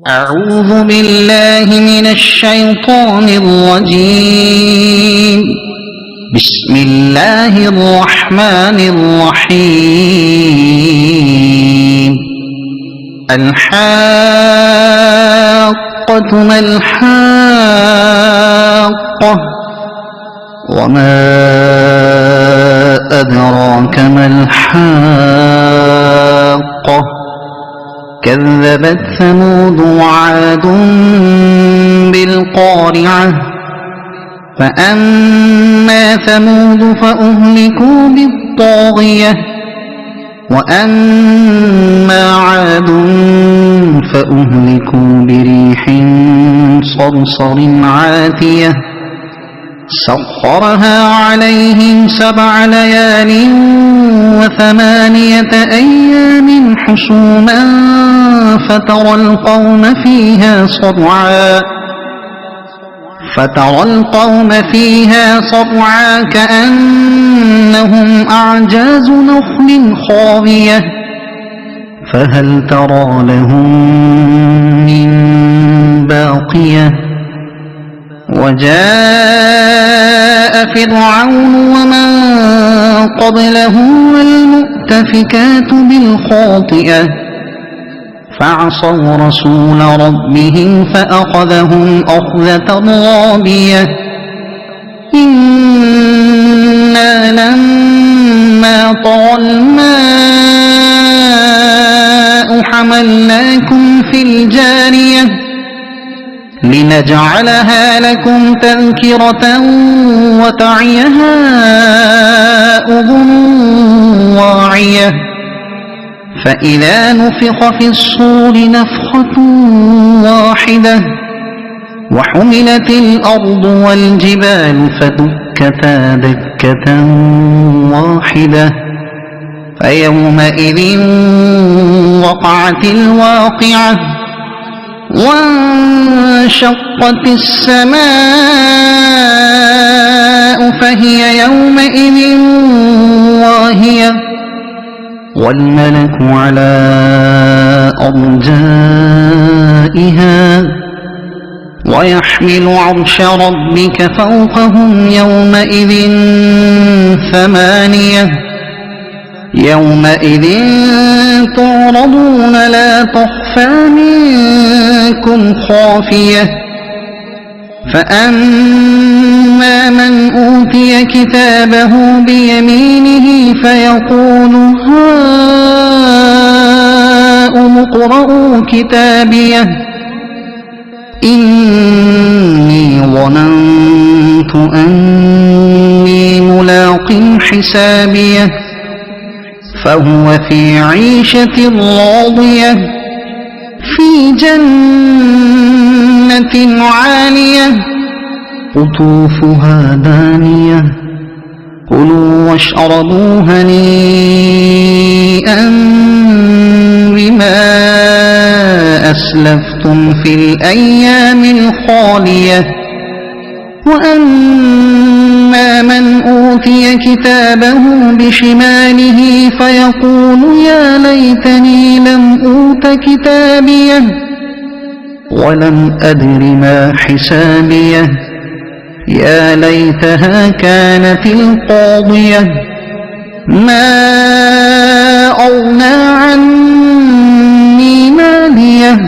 أعوذ بالله من الشيطان الرجيم. بسم الله الرحمن الرحيم. الحاقة ما الحاقة وما أدراك ما الحاقة كذبت ثمود وعاد بالقارعة فأما ثمود فأهلكوا بالطاغية وأما عاد فأهلكوا بريح صرصر عاتية سخرها عليهم 7 ليال و8 أيام حسوما فترى القوم فيها صرعا كأنهم أعجاز نخل خاوية فهل ترى لهم من باقية وجاء فرعون ومن قبله والمؤتفكات بالخاطئة فعصوا رسول ربهم فأخذهم أخذة رابية إنا لما طغى الماء حملناكم في الجارية لنجعلها لكم تذكرة وتعيها أذن واعية فإذا نفخ في الصور نفخة واحدة وحملت الأرض والجبال فدكتا دكة واحدة فيومئذ وقعت الواقعة وانشقت السماء فهي يومئذ واهية والملك على أرجائها ويحمل عرش ربك فوقهم يومئذ 8 يومئذ تعرضون لا تخفى منكم خافية فأما من أوتي كتابه بيمينه فيقول هاؤم اقرءوا كتابيه إني ظننت أني ملاق حسابيه فهو في عيشة راضية في جنة عالية قطوفها دانية كلوا واشربوا هنيئا بما أسلفتم في الأيام الخالية وأما من أوتي كتابه بشماله فيقول يا ليتني لم أوت كتابيه ولم أدر ما حسابيه يا ليتها كانت القاضية ما أغنى عني ماليه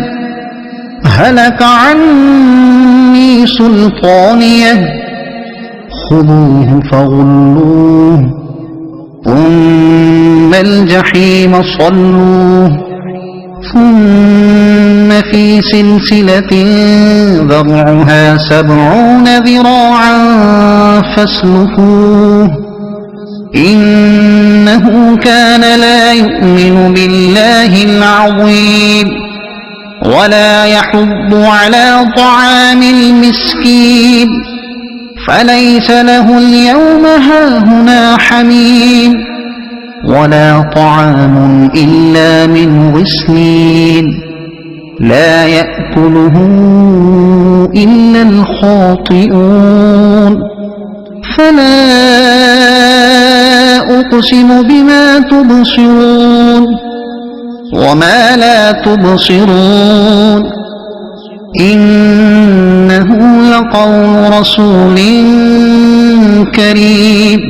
هلك عني سلطانيه خذوه فغلوه ثم الجحيم صلوه ثم في سلسلة ذرعها 70 ذراعا فاسلكوه إنه كان لا يؤمن بالله العظيم ولا يحض على طعام المسكين فليس له اليوم هاهنا حميم ولا طعام إلا من غسلين لا يأكله إلا الخاطئون فلا أقسم بما تبصرون وما لا تبصرون إنه لقول رسول كريم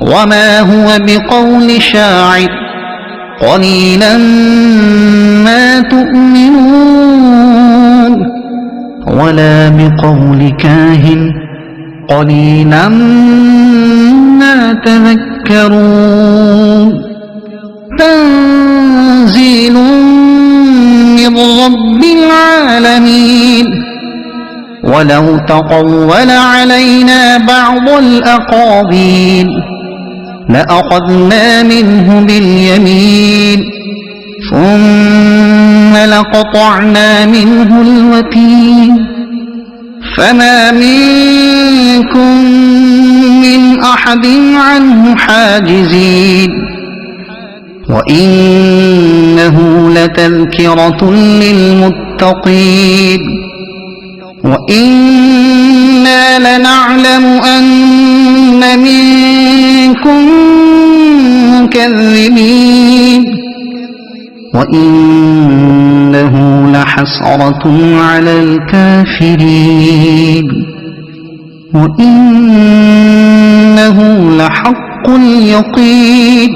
وما هو بقول شاعر قليلا ما تؤمنون ولا بقول كاهن قليلا ما تذكرون تنزيل من رب العالمين ولو تقول علينا بعض الأقاويل لأخذنا منه باليمين ثم لقطعنا منه الوتين فما منكم من أحد عنه حاجزين وإنه لتذكرة للمتقين وإنا لنعلم أن منكم مكذبين وإنه لحسرة على الكافرين وإنه لحق اليقين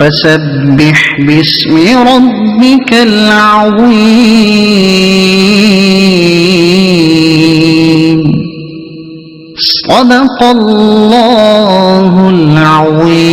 فسبح باسم ربك العظيم صدق الله العظيم.